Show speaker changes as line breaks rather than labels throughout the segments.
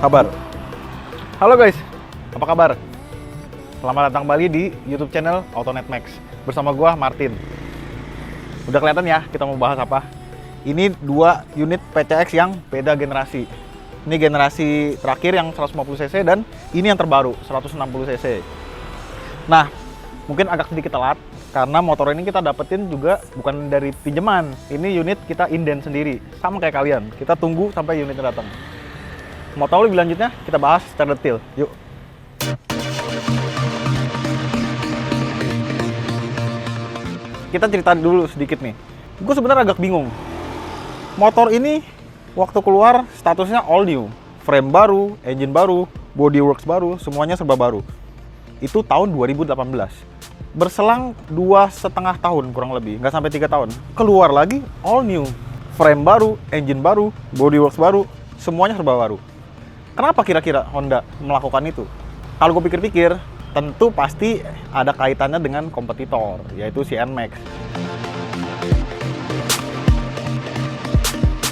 Kabar. Halo guys, apa kabar? Selamat datang kembali di YouTube channel Autonet Max bersama gua Martin. Udah kelihatan ya kita mau bahas apa? Ini dua unit PCX yang beda generasi. Ini generasi terakhir yang 150 cc dan ini yang terbaru 160 cc. Nah, mungkin agak sedikit telat karena motor ini kita dapetin juga bukan dari pinjaman. Ini unit kita inden sendiri, sama kayak kalian. Kita tunggu sampai unitnya datang. Mau tahu lebih lanjutnya? Kita bahas secara detail. Yuk. Kita cerita dulu sedikit nih. Gue sebenarnya agak bingung. Motor ini waktu keluar statusnya all new. Frame baru, engine baru, bodyworks baru, semuanya serba baru. Itu tahun 2018. Berselang 2,5 tahun kurang lebih, nggak sampai 3 tahun. Keluar lagi all new. Frame baru, engine baru, bodyworks baru, semuanya serba baru. Kenapa kira-kira Honda melakukan itu? Kalau gue pikir-pikir, tentu pasti ada kaitannya dengan kompetitor, yaitu si NMAX.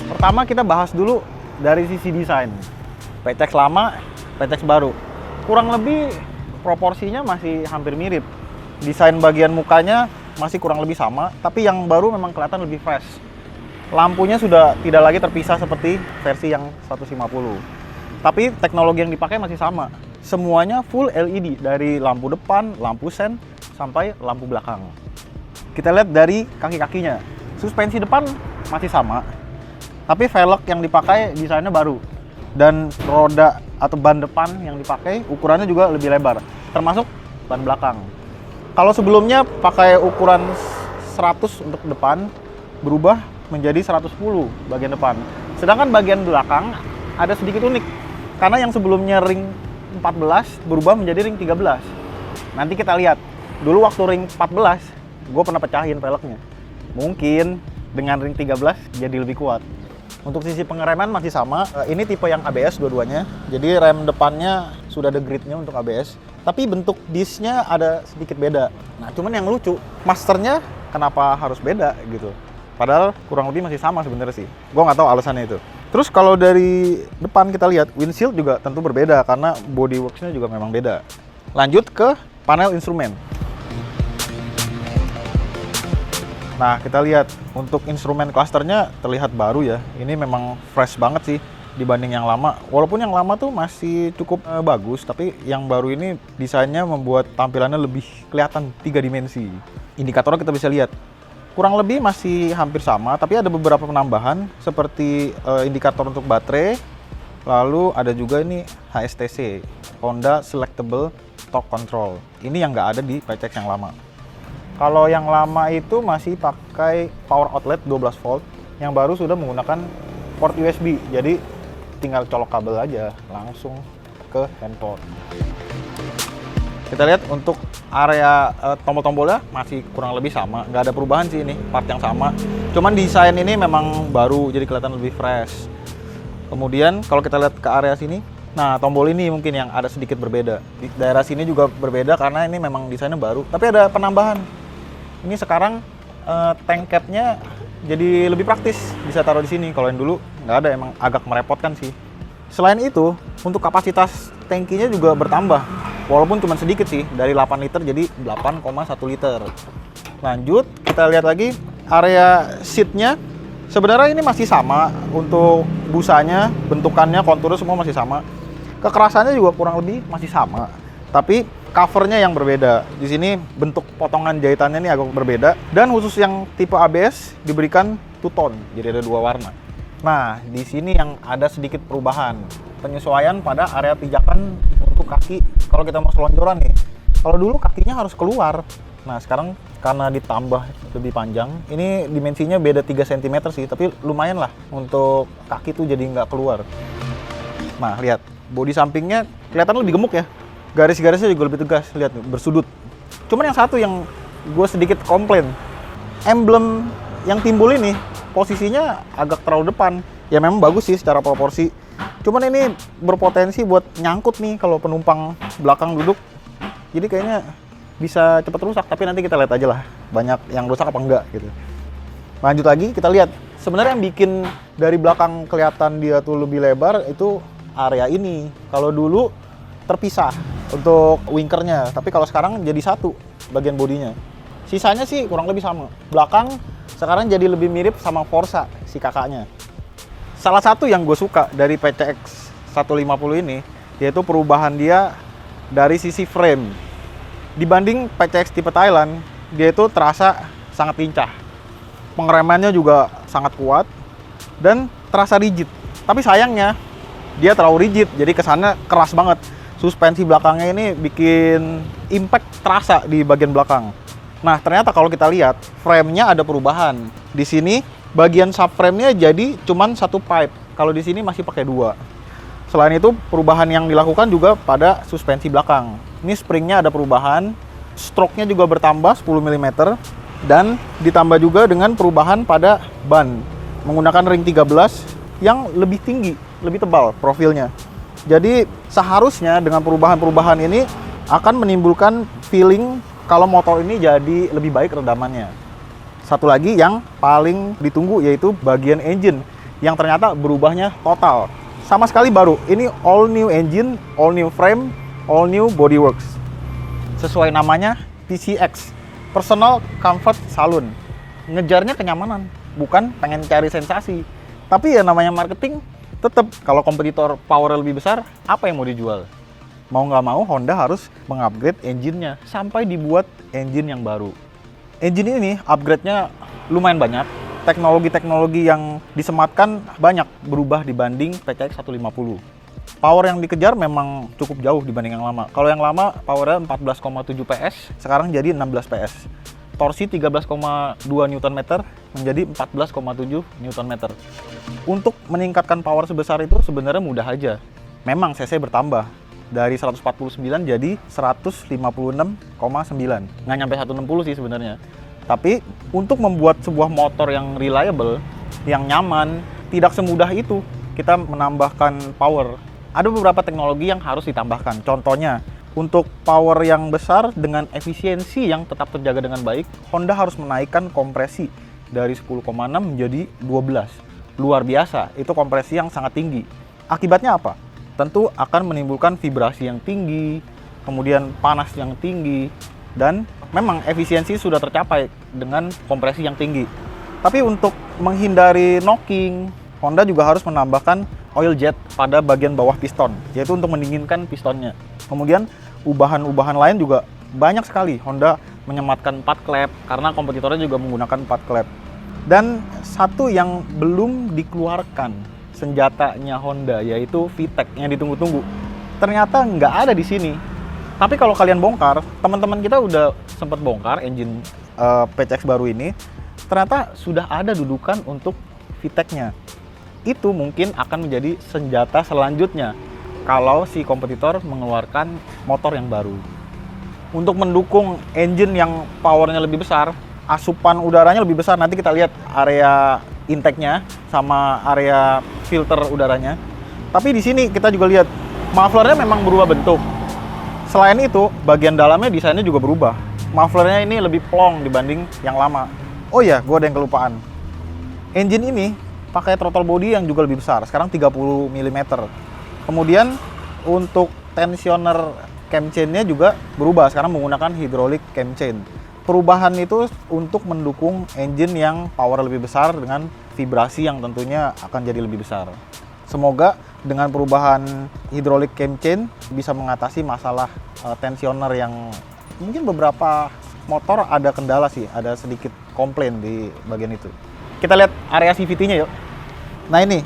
Pertama kita bahas dulu dari sisi desain. PCX lama, PCX baru. Kurang lebih proporsinya masih hampir mirip. Desain bagian mukanya masih kurang lebih sama, tapi yang baru memang kelihatan lebih fresh. Lampunya sudah tidak lagi terpisah seperti versi yang 150. Tapi teknologi yang dipakai masih sama. Semuanya full LED, dari lampu depan, lampu sen, sampai lampu belakang. Kita lihat dari kaki-kakinya. Suspensi depan masih sama, tapi velg yang dipakai desainnya baru. Dan roda atau ban depan yang dipakai ukurannya juga lebih lebar, termasuk ban belakang. Kalau sebelumnya pakai ukuran 100 untuk depan, berubah menjadi 110 bagian depan. Sedangkan bagian belakang ada sedikit unik. Karena yang sebelumnya ring 14 berubah menjadi ring 13. Nanti kita lihat. Dulu waktu ring 14, gue pernah pecahin velgnya. Mungkin dengan ring 13 jadi lebih kuat. Untuk sisi pengereman masih sama. Ini tipe yang ABS dua-duanya. Jadi rem depannya sudah ada gridnya untuk ABS. Tapi bentuk disknya ada sedikit beda. Nah, cuman yang lucu, masternya kenapa harus beda gitu. Padahal kurang lebih masih sama sebenarnya sih. Gue nggak tahu alasannya itu. Terus kalau dari depan kita lihat, windshield juga tentu berbeda karena bodyworks-nya juga memang beda. Lanjut ke panel instrumen. Nah, kita lihat untuk instrumen clusternya terlihat baru ya. Ini memang fresh banget sih dibanding yang lama. Walaupun yang lama tuh masih cukup bagus, tapi yang baru ini desainnya membuat tampilannya lebih kelihatan 3 dimensi. Indikatornya kita bisa lihat. Kurang lebih masih hampir sama, tapi ada beberapa penambahan seperti indikator untuk baterai. Lalu ada juga ini HSTC, Honda Selectable Torque Control. Ini yang nggak ada di PCX yang lama. Kalau yang lama itu masih pakai power outlet 12 volt, yang baru sudah menggunakan port USB. Jadi tinggal colok kabel aja langsung ke handphone. Kita lihat untuk area tombol-tombolnya masih kurang lebih sama, nggak ada perubahan sih, ini part yang sama. Cuman desain ini memang baru, jadi kelihatan lebih fresh. Kemudian kalau kita lihat ke area sini, nah tombol ini mungkin yang ada sedikit berbeda. Di daerah sini juga berbeda karena ini memang desainnya baru. Tapi ada penambahan. Ini sekarang tank cap-nya jadi lebih praktis, bisa taruh di sini. Kalau yang dulu nggak ada, emang agak merepotkan sih. Selain itu, untuk kapasitas tangkinya juga bertambah. Walaupun cuma sedikit sih, dari 8 liter jadi 8,1 liter. Lanjut, kita lihat lagi area seatnya. Sebenarnya ini masih sama untuk busanya, bentukannya, konturnya semua masih sama. Kekerasannya juga kurang lebih masih sama. Tapi covernya yang berbeda. Di sini bentuk potongan jahitannya ini agak berbeda. Dan khusus yang tipe ABS diberikan two tone, jadi ada 2 warna. Nah, di sini yang ada sedikit perubahan. Penyesuaian pada area pijakan untuk kaki kalau kita mau selonjoran nih. Kalau dulu kakinya harus keluar. Nah, sekarang karena ditambah lebih panjang, ini dimensinya beda 3 cm sih, tapi lumayan lah untuk kaki tuh jadi nggak keluar. Nah, lihat, bodi sampingnya kelihatan lebih gemuk ya. Garis-garisnya juga lebih tegas, lihat bersudut. Cuman yang satu yang gue sedikit komplain, emblem yang timbul ini posisinya agak terlalu depan. Ya memang bagus sih secara proporsi. Cuman ini berpotensi buat nyangkut nih kalau penumpang belakang duduk. Jadi kayaknya bisa cepat rusak, tapi nanti kita lihat aja lah banyak yang rusak apa enggak gitu. Lanjut lagi kita lihat. Sebenarnya yang bikin dari belakang kelihatan dia tuh lebih lebar itu area ini. Kalau dulu terpisah untuk winkernya, tapi kalau sekarang jadi satu bagian bodinya. Sisanya sih kurang lebih sama. Belakang sekarang jadi lebih mirip sama Forza si kakaknya. Salah satu yang gue suka dari PCX 150 ini yaitu perubahan dia dari sisi frame. Dibanding PCX tipe Thailand, dia itu terasa sangat lincah. Pengeremannya juga sangat kuat dan terasa rigid. Tapi sayangnya dia terlalu rigid, jadi kesannya keras banget. Suspensi belakangnya ini bikin impact terasa di bagian belakang. Nah, ternyata kalau kita lihat frame-nya ada perubahan. Di sini bagian subframe-nya jadi cuman satu pipe. Kalau di sini masih pakai dua. Selain itu, perubahan yang dilakukan juga pada suspensi belakang. Ini spring-nya ada perubahan, stroke-nya juga bertambah 10 mm dan ditambah juga dengan perubahan pada ban menggunakan ring 13 yang lebih tinggi, lebih tebal profilnya. Jadi seharusnya dengan perubahan-perubahan ini akan menimbulkan feeling kalau motor ini jadi lebih baik redamannya. Satu lagi yang paling ditunggu yaitu bagian engine yang ternyata berubahnya total. Sama sekali baru. Ini all new engine, all new frame, all new bodyworks. Sesuai namanya PCX, Personal Comfort Saloon. Ngejarnya kenyamanan, bukan pengen cari sensasi. Tapi ya namanya marketing, tetap kalau kompetitor power lebih besar, apa yang mau dijual? Mau nggak mau Honda harus mengupgrade engine-nya sampai dibuat engine yang baru. Engine ini upgrade-nya lumayan banyak. Teknologi-teknologi yang disematkan banyak berubah dibanding PCX 150. Power yang dikejar memang cukup jauh dibanding yang lama. Kalau yang lama powernya 14,7 PS, sekarang jadi 16 PS. Torsi 13,2 Nm menjadi 14,7 Nm. Untuk meningkatkan power sebesar itu sebenarnya mudah aja. Memang cc bertambah dari 149 jadi 156,9. Nggak nyampe 160 sih sebenarnya. Tapi untuk membuat sebuah motor yang reliable, yang nyaman, tidak semudah itu kita menambahkan power. Ada beberapa teknologi yang harus ditambahkan. Contohnya, untuk power yang besar dengan efisiensi yang tetap terjaga dengan baik, Honda harus menaikkan kompresi dari 10,6 menjadi 12. Luar biasa, itu kompresi yang sangat tinggi. Akibatnya apa? Tentu akan menimbulkan vibrasi yang tinggi, kemudian panas yang tinggi, dan memang efisiensi sudah tercapai dengan kompresi yang tinggi. Tapi untuk menghindari knocking, Honda juga harus menambahkan oil jet pada bagian bawah piston, yaitu untuk mendinginkan pistonnya. Kemudian ubahan-ubahan lain juga banyak sekali. Honda menyematkan 4 klep karena kompetitornya juga menggunakan 4 klep. Dan satu yang belum dikeluarkan senjatanya Honda yaitu VTEC yang ditunggu-tunggu. Ternyata nggak ada di sini. Tapi kalau kalian bongkar, teman-teman kita udah sempat bongkar engine PCX baru ini, ternyata sudah ada dudukan untuk VTEC-nya. Itu mungkin akan menjadi senjata selanjutnya kalau si kompetitor mengeluarkan motor yang baru. Untuk mendukung engine yang powernya lebih besar, asupan udaranya lebih besar, nanti kita lihat area intake-nya sama area filter udaranya. Tapi di sini kita juga lihat mufflernya memang berubah bentuk. Selain itu, bagian dalamnya desainnya juga berubah. Mufflernya ini lebih plong dibanding yang lama. Oh iya, gue ada yang kelupaan. Engine ini pakai throttle body yang juga lebih besar, sekarang 30 mm. Kemudian untuk tensioner camchain-nya juga berubah, sekarang menggunakan hydraulic camchain. Perubahan itu untuk mendukung engine yang power lebih besar dengan vibrasi yang tentunya akan jadi lebih besar. Semoga dengan perubahan hydraulic camchain bisa mengatasi masalah tensioner yang mungkin beberapa motor ada kendala sih, ada sedikit komplain di bagian itu. Kita lihat area CVT-nya yuk. Nah ini,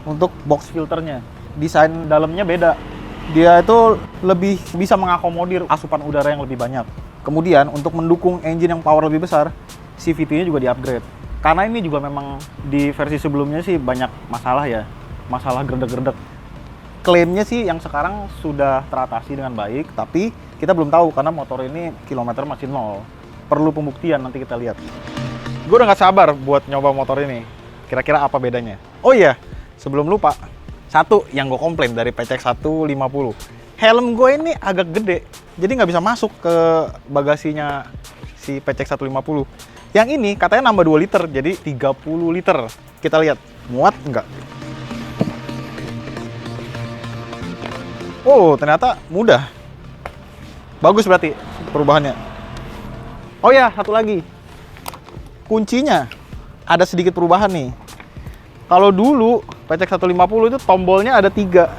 untuk box filternya. Desain dalamnya beda. Dia itu lebih bisa mengakomodir asupan udara yang lebih banyak. Kemudian, untuk mendukung engine yang power lebih besar, CVT-nya juga di-upgrade. Karena ini juga memang di versi sebelumnya sih banyak masalah ya. Masalah gerdek-gerdek. Klaimnya sih yang sekarang sudah teratasi dengan baik, tapi kita belum tahu karena motor ini kilometer masih 0. Perlu pembuktian, nanti kita lihat. Gue udah gak sabar buat nyoba motor ini. Kira-kira apa bedanya? Oh iya, sebelum lupa, satu yang gue komplain dari PCX 150. Helm gue ini agak gede, jadi nggak bisa masuk ke bagasinya si PCX 150. Yang ini katanya nambah 2 liter, jadi 30 liter. Kita lihat, muat nggak? Oh, ternyata mudah. Bagus berarti perubahannya. Oh ya, satu lagi. Kuncinya ada sedikit perubahan nih. Kalau dulu PCX 150 itu tombolnya ada 3.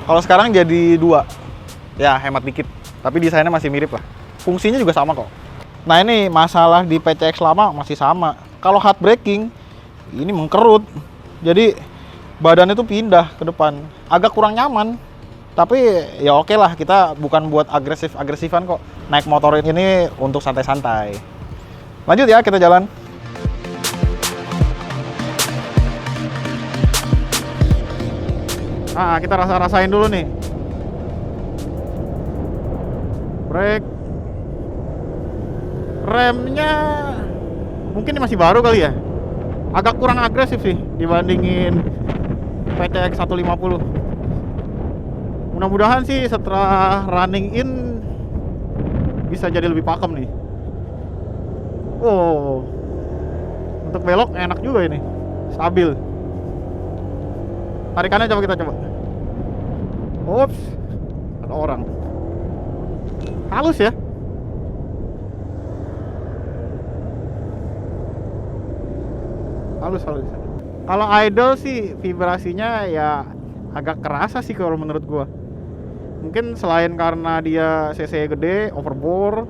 Kalau sekarang jadi 2. Ya, hemat dikit. Tapi desainnya masih mirip lah. Fungsinya juga sama kok. Nah, ini masalah di PCX lama masih sama. Kalau hard braking, ini mengkerut. Jadi badannya tuh pindah ke depan. Agak kurang nyaman. Tapi ya oke lah, kita bukan buat agresif-agresivan kok. Naik motor ini untuk santai-santai. Lanjut ya, kita jalan. Nah, kita rasain dulu nih. Brake. Remnya mungkin ini masih baru kali ya. Agak kurang agresif sih dibandingin PCX 150. Mudah-mudahan sih setelah running in bisa jadi lebih pakem nih. Oh, untuk belok enak juga ini, stabil. Tarikannya kita coba. Ups, ada orang. Halus ya. Halus. Kalau idle sih vibrasinya ya agak kerasa sih kalau menurut gua. Mungkin selain karena dia cc gede, overbore,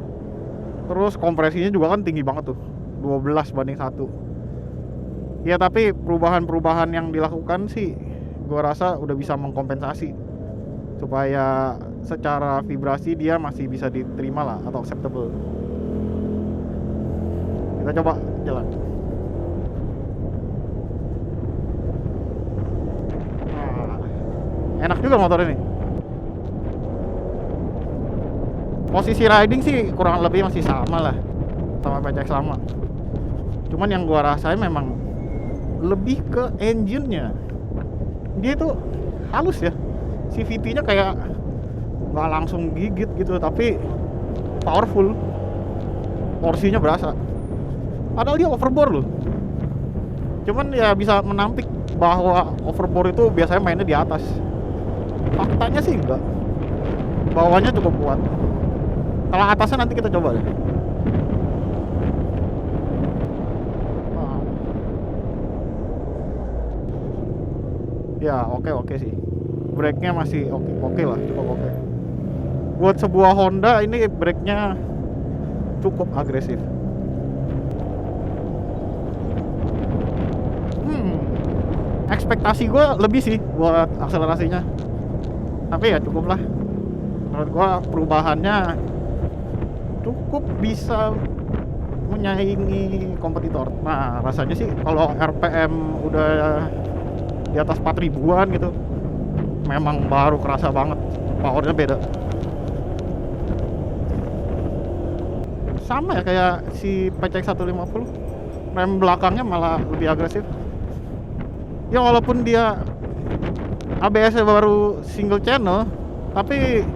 terus kompresinya juga kan tinggi banget tuh, 12/1. Ya tapi perubahan-perubahan yang dilakukan sih gua rasa udah bisa mengkompensasi supaya secara vibrasi dia masih bisa diterima lah atau acceptable. Kita coba jalan. Enak juga motor ini. Posisi riding sih kurang lebih masih sama lah sama PCX lama. Cuman yang gua rasain memang lebih ke engine-nya. Dia tuh halus ya. CVT-nya kayak nggak langsung gigit gitu, tapi powerful. Porsinya berasa. Padahal dia overbore loh. Cuman ya bisa menampik bahwa overbore itu biasanya mainnya di atas. Faktanya sih enggak. Bawahnya cukup kuat. Kalau atasnya nanti kita coba deh. Ya oke sih. Brake-nya masih oke lah, cukup oke. Buat sebuah Honda ini brake-nya cukup agresif. Ekspektasi gue lebih sih buat akselerasinya. Tapi ya cukup lah. Menurut gue perubahannya cukup bisa menyaingi kompetitor. Nah rasanya sih kalau RPM udah di atas 4.000-an gitu, memang baru kerasa banget powernya beda. Sama ya kayak si PCX 150, rem belakangnya malah lebih agresif. Ya walaupun dia ABS-nya baru single channel, tapi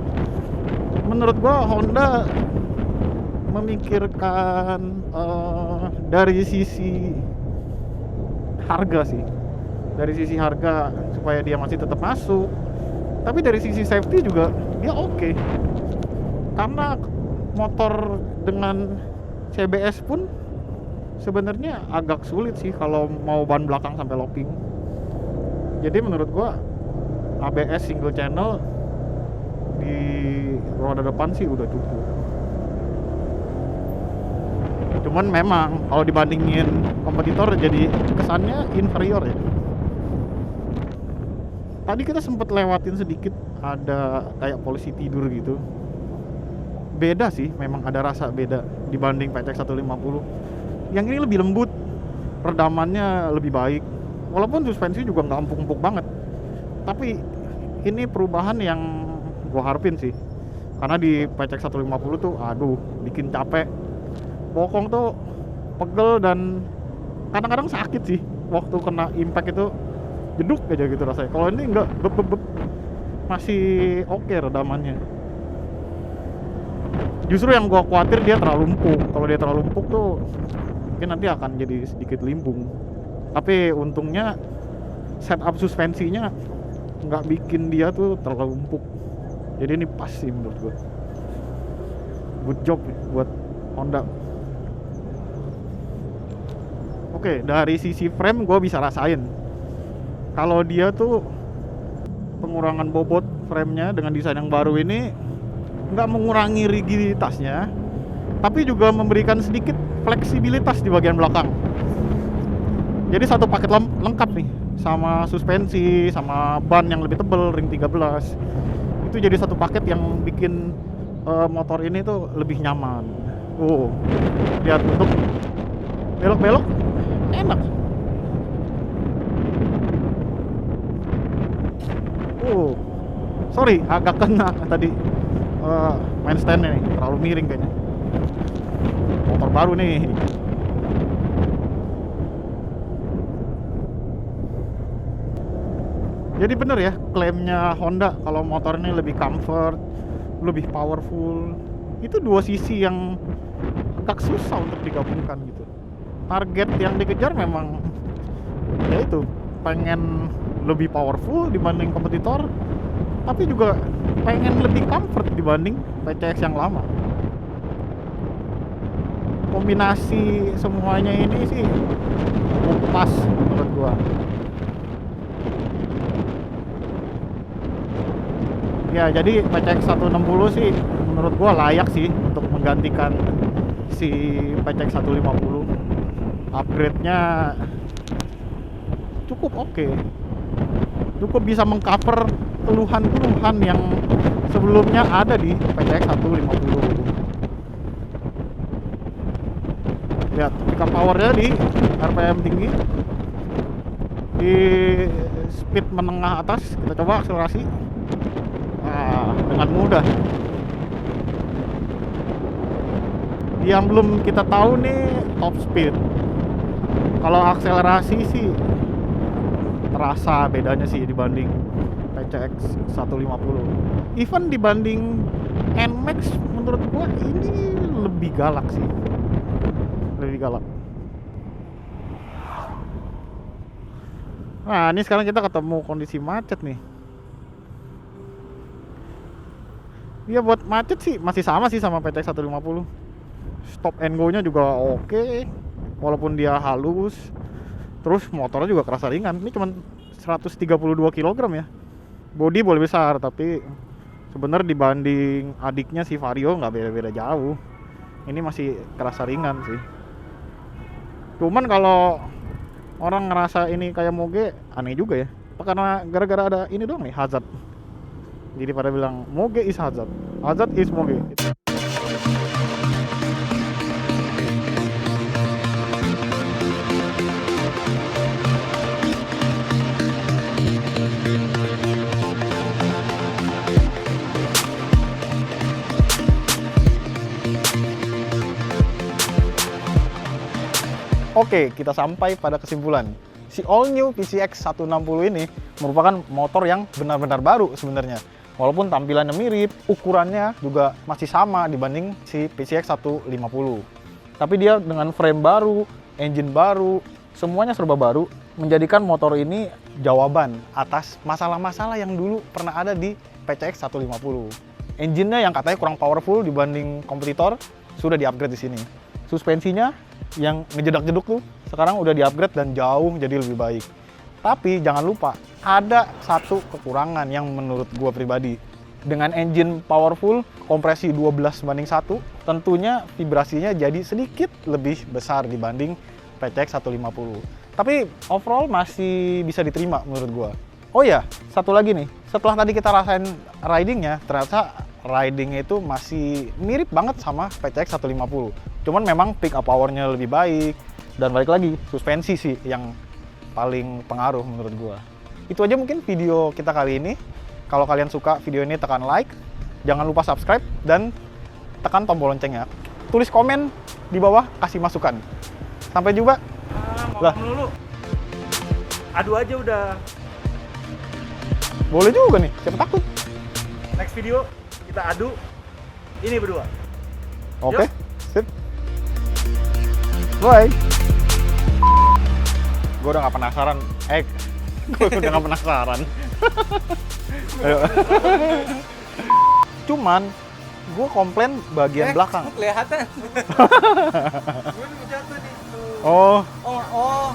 menurut gua Honda memikirkan dari sisi harga sih. Dari sisi harga supaya dia masih tetap masuk, tapi dari sisi safety juga dia oke. Karena motor dengan CBS pun sebenarnya agak sulit sih kalau mau ban belakang sampai locking. Jadi menurut gua ABS single channel di roda depan sih udah cukup. Cuman memang kalau dibandingin kompetitor jadi kesannya inferior ya. Tadi kita sempat lewatin sedikit, ada kayak polisi tidur gitu. Beda sih, memang ada rasa beda dibanding PCX 150. Yang ini lebih lembut, redamannya lebih baik. Walaupun suspensi juga nggak empuk-empuk banget. Tapi ini perubahan yang gua harapin sih. Karena di PCX 150 tuh aduh, bikin capek. Bokong tuh pegel dan kadang-kadang sakit sih waktu kena impact itu. Jeduk aja gitu rasanya. Kalau ini enggak, masih oke redamannya. Justru yang gua khawatir dia terlalu empuk. Kalau dia terlalu empuk tuh mungkin nanti akan jadi sedikit limbung. Tapi untungnya setup suspensinya nggak bikin dia tuh terlalu empuk. Jadi ini pas sih menurut gue. Good job buat Honda. Oke, dari sisi frame gue bisa rasain kalau dia tuh pengurangan bobot framenya dengan desain yang baru ini nggak mengurangi rigiditasnya, tapi juga memberikan sedikit fleksibilitas di bagian belakang. Jadi satu paket lengkap nih, sama suspensi, sama ban yang lebih tebal, ring 13. Itu jadi satu paket yang bikin motor ini tuh lebih nyaman. Lihat untuk belok-belok enak. Sorry, agak kena tadi main stand-nya nih, terlalu miring kayaknya. Motor baru nih. Jadi bener ya klaimnya Honda kalau motor ini lebih comfort, lebih powerful. Itu dua sisi yang agak susah untuk digabungkan gitu. Target yang dikejar memang ya itu, pengen lebih powerful dibanding kompetitor, tapi juga pengen lebih comfort dibanding PCX yang lama. Kombinasi semuanya ini sih pas menurut gua. Ya, jadi PCX 160 sih menurut gua layak sih untuk menggantikan si PCX 150. Upgrade-nya cukup oke. Cukup bisa mengcover keluhan-keluhan yang sebelumnya ada di PCX 150. Lihat, pickup powernya di RPM tinggi, di speed menengah atas. Kita coba akselerasi dengan mudah. Yang belum kita tahu nih top speed. Kalau akselerasi sih terasa bedanya sih dibanding PCX 150. Even dibanding NMAX menurut gua ini lebih galak sih. Lebih galak. Nah, ini sekarang kita ketemu kondisi macet nih. Ya buat macet sih masih sama sih sama PCX 150. Stop and go-nya juga oke, walaupun dia halus. Terus motornya juga kerasa ringan. Ini cuma 132 kg ya. Bodi boleh besar, tapi sebenarnya dibanding adiknya si Vario nggak beda-beda jauh. Ini masih kerasa ringan sih. Cuman kalau orang ngerasa ini kayak moge, aneh juga ya. Karena gara-gara ada ini doang nih, hazard. Jadi pada bilang moge is hazard, hazard is moge. Oke, kita sampai pada kesimpulan. Si all new PCX 160 ini merupakan motor yang benar-benar baru sebenarnya. Walaupun tampilannya mirip, ukurannya juga masih sama dibanding si PCX 150. Tapi dia dengan frame baru, engine baru, semuanya serba baru, menjadikan motor ini jawaban atas masalah-masalah yang dulu pernah ada di PCX 150. Engine-nya yang katanya kurang powerful dibanding kompetitor, sudah di-upgrade di sini. Suspensinya yang ngejedak-jeduk tuh sekarang udah di-upgrade dan jauh jadi lebih baik. Tapi jangan lupa, ada satu kekurangan yang menurut gua pribadi. Dengan engine powerful, kompresi 12:1, tentunya vibrasinya jadi sedikit lebih besar dibanding PCX 150. Tapi overall masih bisa diterima menurut gua. Oh ya, satu lagi nih. Setelah tadi kita rasain ridingnya, ternyata ridingnya itu masih mirip banget sama PCX 150. Cuman memang pick up powernya lebih baik. Dan balik lagi, suspensi sih yang paling pengaruh menurut gua. Itu aja mungkin video kita kali ini. Kalau kalian suka video ini, tekan like, jangan lupa subscribe, dan tekan tombol loncengnya. Tulis komen di bawah, kasih masukan. Sampai jumpa.
Ngomong dulu. Adu aja udah.
Boleh juga nih, siapa takut.
Next video kita adu ini berdua.
Oke, sip. Bye. Gue udah gak penasaran. Gue udah gak penasaran. Ayo. Cuman gue komplain bagian belakang.
Kelihatan. Gue udah jatuh nih. Tuh.
Oh,
Oh,